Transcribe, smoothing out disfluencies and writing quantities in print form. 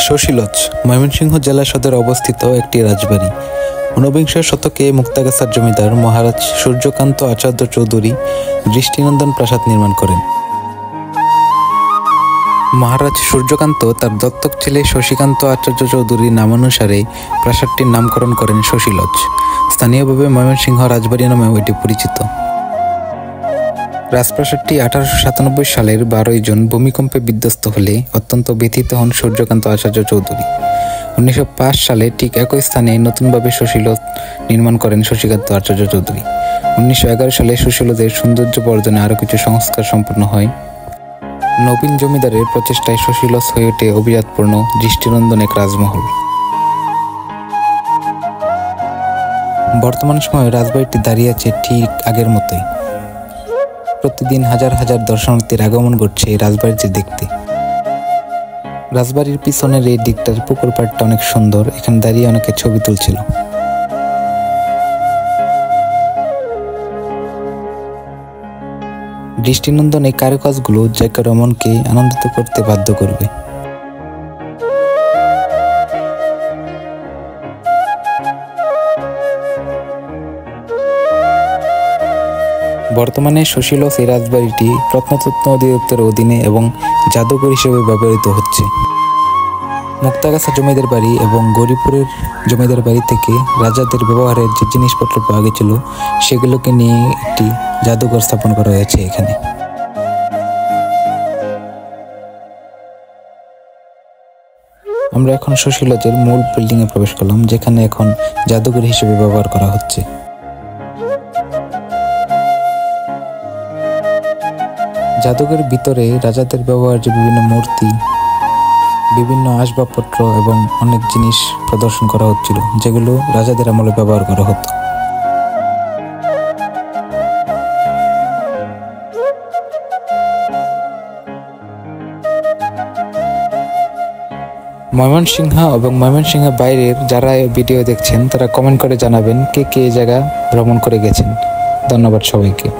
শশীলজ ময়মনসিংহ জেলা সদরে অবস্থিত একটি রাজবাড়ি। ঊনবিংশ শতকে মুক্তাগাছার জমিদার মহারাজ সূর্যকান্ত আচার্য চৌধুরী দৃষ্টিনন্দন প্রাসাদ নির্মাণ করেন। মহারাজ সূর্যকান্ত তার দত্তক ছেলে শশীকান্ত আচার্য চৌধুরীর নামানুসারে প্রাসাদটির নামকরণ করেন শশীলজ। স্থানীয়ভাবে ময়মনসিংহ রাজবাড়ি নামেও এটি পরিচিত। রাজপ্রাসাদটি 1897 সালের 12 জুন ভূমিকম্পে বিধ্বস্ত হলে অত্যন্ত ব্যথিত হন সূর্যকান্ত আচার্য চৌধুরী। 1905 সালে ঠিক একই স্থানে নতুনভাবে শশীলজ নির্মাণ করেন শশীকান্ত আচার্য চৌধুরী। 1911 সালে শশীলজের সৌন্দর্য বর্ধনে আরও কিছু সংস্কার সম্পন্ন হয়। নবীন জমিদারের প্রচেষ্টায় শশীলজ হয়ে ওঠে অভিজাতপূর্ণ দৃষ্টিনন্দন এক রাজমহল। বর্তমান সময়ে রাজবাড়িটি দাঁড়িয়ে আছে ঠিক আগের মতোই। প্রতিদিন হাজার হাজার দর্শনার্থীর আগমন ঘটছে এই রাজবাড়িটি দেখতে। রাজবাড়ির পিছনের এই দিকটার পুকুর পাড়টা অনেক সুন্দর, এখানে দাঁড়িয়ে অনেকে ছবি তুলছিল। দৃষ্টিনন্দন এই কারুকাজগুলো যে কারো মনকে আনন্দিত করতে বাধ্য করবে। বর্তমানে শশীলজ এই রাজবাড়িটি প্রত্নতত্ত্ব অধিদপ্তরের অধীনে এবং জাদুঘর হিসেবে ব্যবহৃত হচ্ছে। মুক্তাগাছা জমিদার বাড়ি এবং গৌরীপুরের জমিদার বাড়ি থেকে রাজাদের ব্যবহারের যে জিনিসপত্র পাওয়া গেছিল সেগুলোকে নিয়ে একটি জাদুঘর স্থাপন করা হয়েছে এখানে। আমরা এখন শশীলজের মূল বিল্ডিংয়ে প্রবেশ করলাম, যেখানে এখন জাদুঘর হিসেবে ব্যবহার করা হচ্ছে। জাদুঘরের ভিতরে রাজাদের ব্যবহার যে বিভিন্ন মূর্তি, বিভিন্ন আসবাবপত্র এবং অনেক জিনিস প্রদর্শন করা হচ্ছিল, যেগুলো রাজাদের আমলে ব্যবহার করা হতো। ময়মনসিংহ এবং ময়মনসিংহের বাইরের যারা ভিডিও দেখছেন তারা কমেন্ট করে জানাবেন কে কে জায়গা ভ্রমণ করে গেছেন। ধন্যবাদ সবাইকে।